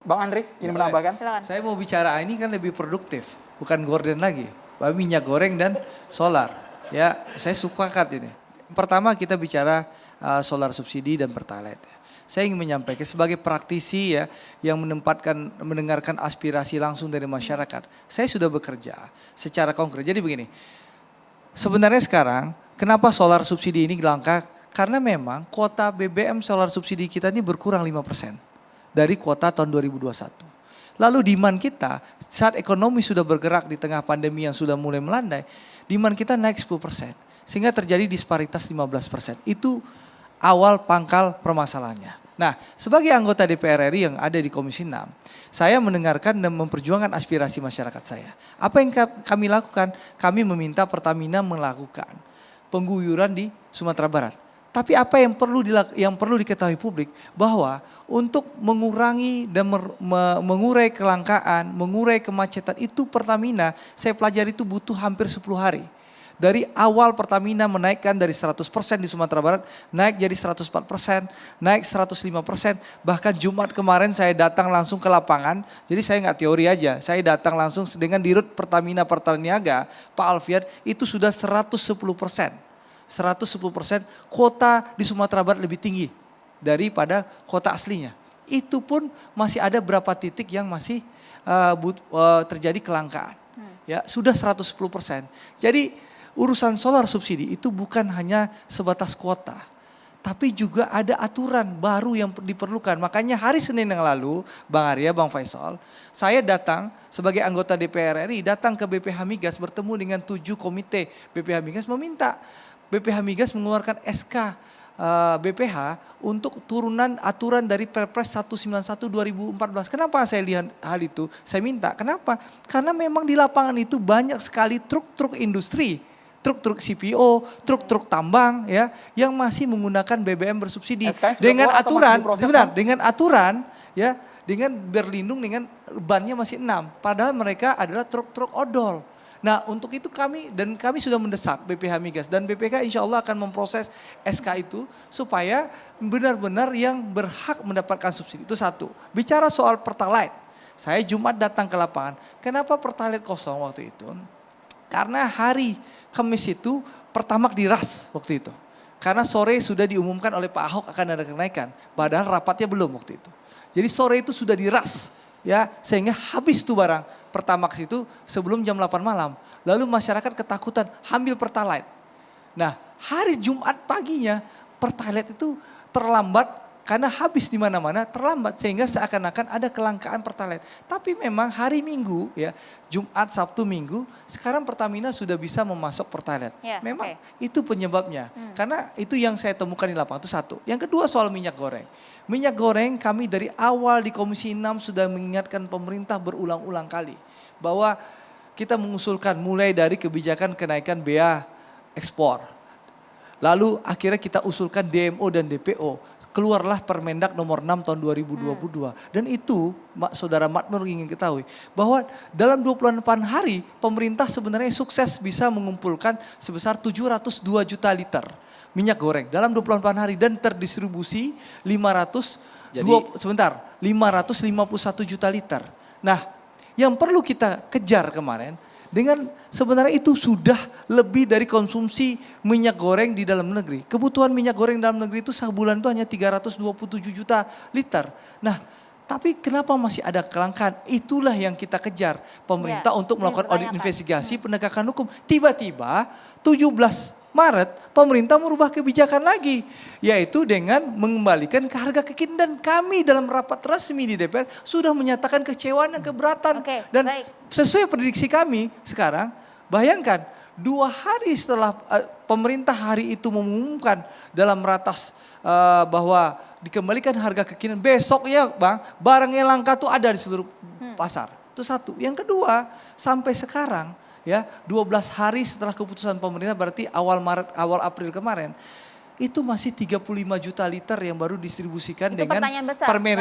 Bang Andri ingin menambahkan? Silakan. Saya mau bicara ini kan lebih produktif, bukan gorden lagi. Minyak goreng dan solar. Ya, saya sepakat ini. Pertama kita bicara solar subsidi dan pertalite. Saya ingin menyampaikan sebagai praktisi ya yang mendengarkan aspirasi langsung dari masyarakat. Saya sudah bekerja secara konkret. Jadi begini, sebenarnya sekarang kenapa solar subsidi ini langka? Karena memang kuota BBM solar subsidi kita ini berkurang 5% dari kuota tahun 2021. Lalu demand kita saat ekonomi sudah bergerak di tengah pandemi yang sudah mulai melandai, demand kita naik 10%. Sehingga terjadi disparitas 15%. Itu awal pangkal permasalahannya. Nah, sebagai anggota DPR RI yang ada di Komisi 6, saya mendengarkan dan memperjuangkan aspirasi masyarakat saya. Apa yang kami lakukan? Kami meminta Pertamina melakukan pengguyuran di Sumatera Barat. Tapi apa yang perlu diketahui publik bahwa untuk mengurangi dan mengurai kelangkaan, mengurai kemacetan itu Pertamina saya pelajari itu butuh hampir 10 hari. Dari awal Pertamina menaikkan dari 100% di Sumatera Barat, naik jadi 104%, naik 105%. Bahkan Jumat kemarin saya datang langsung ke lapangan, jadi saya nggak teori aja. Saya datang langsung dengan Dirut Pertamina Pertaniaga, Pak Alfian, itu sudah 110%. 110% kuota di Sumatera Barat lebih tinggi daripada kota aslinya. Itu pun masih ada berapa titik yang masih terjadi kelangkaan. Ya, sudah 110%. Jadi urusan solar subsidi itu bukan hanya sebatas kuota, tapi juga ada aturan baru yang diperlukan. Makanya hari Senin yang lalu, Bang Arya, Bang Faisal, saya datang sebagai anggota DPR RI, datang ke BPH Migas bertemu dengan 7 komite BPH Migas meminta BPH Migas mengeluarkan SK BPH untuk turunan aturan dari Perpres 191 2014. Kenapa saya lihat hal itu? Saya minta, kenapa? Karena memang di lapangan itu banyak sekali truk-truk industri, truk-truk CPO, truk-truk tambang ya yang masih menggunakan BBM bersubsidi dengan aturan, sebentar, dengan aturan ya, dengan berlindung dengan bannya masih 6, padahal mereka adalah truk-truk odol. Nah untuk itu kami sudah mendesak BPH Migas dan BPK insya Allah akan memproses SK itu supaya benar-benar yang berhak mendapatkan subsidi. Itu satu. Bicara soal pertalite, saya Jumat datang ke lapangan. Kenapa pertalite kosong waktu itu? Karena hari Kamis itu Pertamax diras waktu itu. Karena sore sudah diumumkan oleh Pak Ahok akan ada kenaikan. Padahal rapatnya belum waktu itu. Jadi sore itu sudah diras ya sehingga habis tuh barang Pertamax itu sebelum jam 8 malam. Lalu masyarakat ketakutan ambil pertalite. Nah hari Jumat paginya pertalite itu terlambat karena habis di mana-mana terlambat sehingga seakan-akan ada kelangkaan pertalite. Tapi memang hari Minggu ya Jumat, Sabtu, Minggu sekarang Pertamina sudah bisa memasok pertalite. Ya, memang itu penyebabnya. Karena itu yang saya temukan di lapangan itu satu. Yang kedua soal minyak goreng. Minyak goreng kami dari awal di Komisi 6 sudah mengingatkan pemerintah berulang-ulang kali. Bahwa kita mengusulkan mulai dari kebijakan kenaikan bea ekspor. Lalu akhirnya kita usulkan DMO dan DPO. Keluarlah Permendak nomor 6 tahun 2022. Dan itu Saudara Maknur ingin ketahui. Bahwa dalam 28 hari pemerintah sebenarnya sukses bisa mengumpulkan sebesar 702 juta liter minyak goreng dalam 28 hari dan terdistribusi 551 juta liter. Nah yang perlu kita kejar kemarin dengan sebenarnya itu sudah lebih dari konsumsi minyak goreng di dalam negeri. Kebutuhan minyak goreng dalam negeri itu sebulan itu hanya 327 juta liter. Nah tapi kenapa masih ada kelangkaan? Itulah yang kita kejar pemerintah untuk melakukan audit investigasi penegakan hukum. Tiba-tiba 17 Maret pemerintah merubah kebijakan lagi. Yaitu dengan mengembalikan ke harga kekinian. Dan kami dalam rapat resmi di DPR sudah menyatakan kecewaan dan keberatan. Dan sesuai prediksi kami sekarang, bayangkan 2 hari setelah pemerintah hari itu mengumumkan dalam ratas bahwa dikembalikan harga kekinian. Besoknya Bang, barang yang langka tuh ada di seluruh pasar. Itu satu. Yang kedua, sampai sekarang ya 12 hari setelah keputusan pemerintah berarti awal Maret, awal April kemarin. Itu masih 35 juta liter yang baru distribusikan itu dengan Permen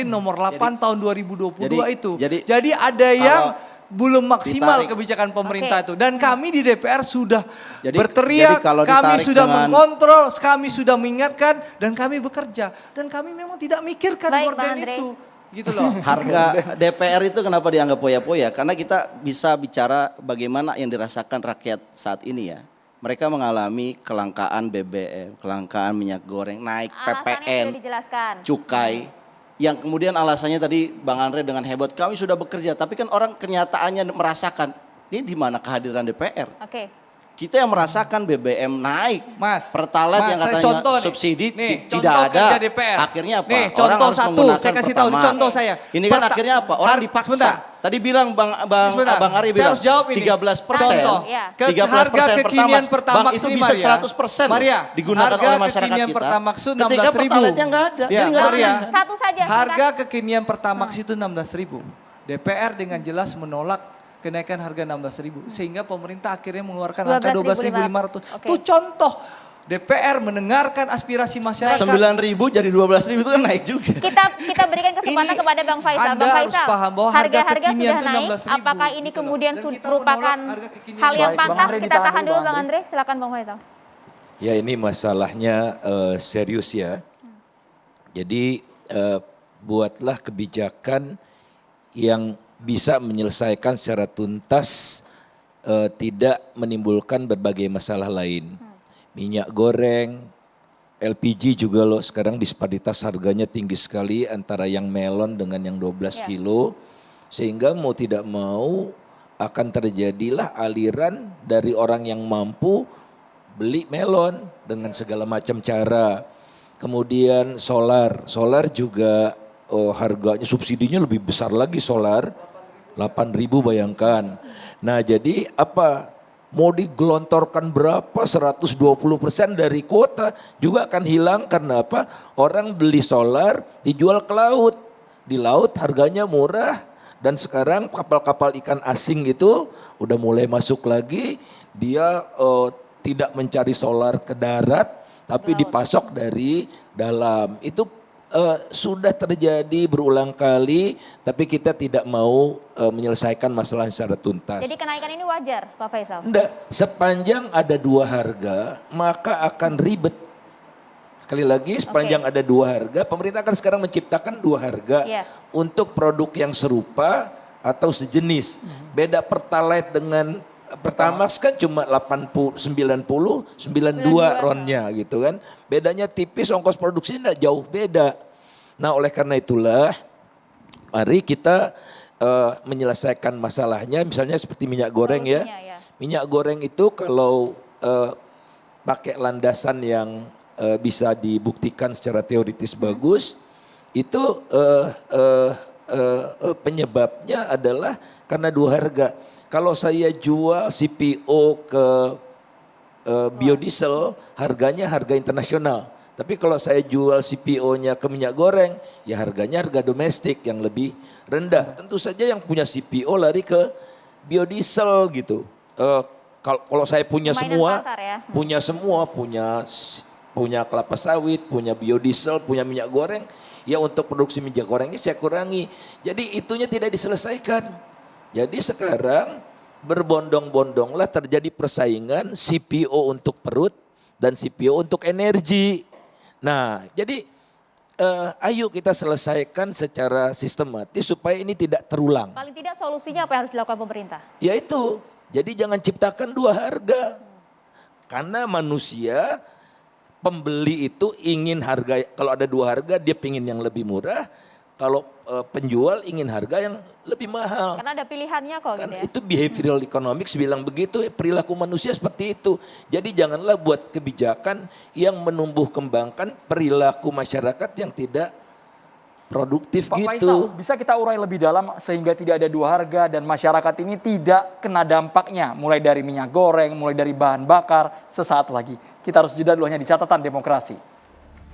nomor 8 tahun 2022 itu. Jadi ada yang belum maksimal kebijakan pemerintah itu. Dan kami di DPR sudah berteriak, kami sudah mengontrol, kami sudah mengingatkan dan kami bekerja. Dan kami memang tidak mikirkan gorden itu. Gitu loh. Harga DPR itu kenapa dianggap poya-poya? Karena kita bisa bicara bagaimana yang dirasakan rakyat saat ini ya. Mereka mengalami kelangkaan BBM, kelangkaan minyak goreng, naik PPN, sudah dijelaskan. cukai. Yang kemudian alasannya tadi Bang Andre dengan hebat, kami sudah bekerja. Tapi kan orang kenyataannya merasakan, ini di mana kehadiran DPR? Oke. Kita yang merasakan BBM naik, Mas, Pertalite yang saya katanya contoh nih. subsidi Nih, tidak contoh ada. kerja DPR. Akhirnya apa? Nih, Orang contoh harus satu, menggunakan saya kasih tahu nih Pertamax. contoh saya. Ini kan akhirnya apa? Orang dipaksa. Sebentar. Tadi bilang Sebentar, Bang Ari saya bilang harus jawab ini. 13%. Contoh, Ya. 13% harga kekinian Pertamax Bang, itu ini bisa Maria. 100% loh Maria, digunakan harga oleh masyarakat kekinian kita. Pertamax itu Ketika 16.000. Pertalite-nya nggak ada. Ya, jadi nggak Maria. ada. Satu saja. Harga kekinian Pertamax itu 16.000. DPR dengan jelas menolak kenaikan harga 16.000 sehingga pemerintah akhirnya mengeluarkan angka 12.500. Oke. Itu contoh DPR mendengarkan aspirasi masyarakat. 9.000 jadi 12.000 itu kan naik juga. Kita berikan kesempatan Ini kepada Bang Faisal. Anda Bang harus Faisal, paham bahwa harga harga-harga kekinian sudah itu naik. 16.000 Apakah ini gitu loh. kemudian Dan kita merupakan menolak harga kekinian. hal yang Baik, Bang pantas? Andre, Kita ditahan tahan dulu, dulu Bang Bang Andre. Andre. Silakan Bang Faisal. Ya ini masalahnya serius ya. Jadi buatlah kebijakan yang bisa menyelesaikan secara tuntas, tidak menimbulkan berbagai masalah lain. Minyak goreng, LPG juga loh sekarang disparitas harganya tinggi sekali antara yang melon dengan yang 12 kilo. Sehingga mau tidak mau akan terjadilah aliran dari orang yang mampu beli melon dengan segala macam cara. Kemudian solar juga harganya subsidinya lebih besar lagi solar, 8.000 bayangkan. Nah jadi apa, mau digelontorkan berapa 120% dari kuota juga akan hilang karena apa, orang beli solar dijual ke laut. Di laut harganya murah dan sekarang kapal-kapal ikan asing itu udah mulai masuk lagi, dia tidak mencari solar ke darat tapi dipasok dari dalam. Itu sudah terjadi berulang kali, tapi kita tidak mau menyelesaikan masalah secara tuntas. Jadi kenaikan ini wajar Pak Faisal? Enggak, sepanjang ada dua harga maka akan ribet. Sekali lagi sepanjang ada dua harga, pemerintah kan sekarang menciptakan dua harga untuk produk yang serupa atau sejenis. Beda Pertalite dengan Pertamax kan cuma 80, 92 ronnya gitu kan. Bedanya tipis, ongkos produksinya tidak jauh beda. Nah oleh karena itulah mari kita menyelesaikan masalahnya, misalnya seperti minyak goreng ya. Minyak goreng itu kalau pakai landasan yang bisa dibuktikan secara teoritis bagus, itu penyebabnya adalah karena dua harga. Kalau saya jual CPO ke biodiesel, harganya harga internasional. Tapi kalau saya jual CPO-nya ke minyak goreng, ya harganya harga domestik yang lebih rendah. Tentu saja yang punya CPO lari ke biodiesel gitu. Kalau saya punya semua, punya kelapa sawit, punya biodiesel, punya minyak goreng, ya untuk produksi minyak gorengnya saya kurangi. Jadi itunya tidak diselesaikan. Jadi sekarang berbondong-bondonglah terjadi persaingan CPO untuk perut dan CPO untuk energi. Nah jadi ayo kita selesaikan secara sistematis supaya ini tidak terulang. Paling tidak solusinya apa yang harus dilakukan pemerintah? Ya itu, jadi jangan ciptakan dua harga. Karena manusia, pembeli itu ingin harga, kalau ada dua harga dia ingin yang lebih murah. Kalau penjual ingin harga yang lebih mahal. Karena ada pilihannya kok Kan gitu ya. itu behavioral economics bilang begitu, perilaku manusia seperti itu. Jadi janganlah buat kebijakan yang menumbuh kembangkan perilaku masyarakat yang tidak produktif Pak gitu. Faisal, bisa kita urai lebih dalam sehingga tidak ada dua harga dan masyarakat ini tidak kena dampaknya. Mulai dari minyak goreng, mulai dari bahan bakar, sesaat lagi. Kita harus jeda dulu hanya di catatan demokrasi.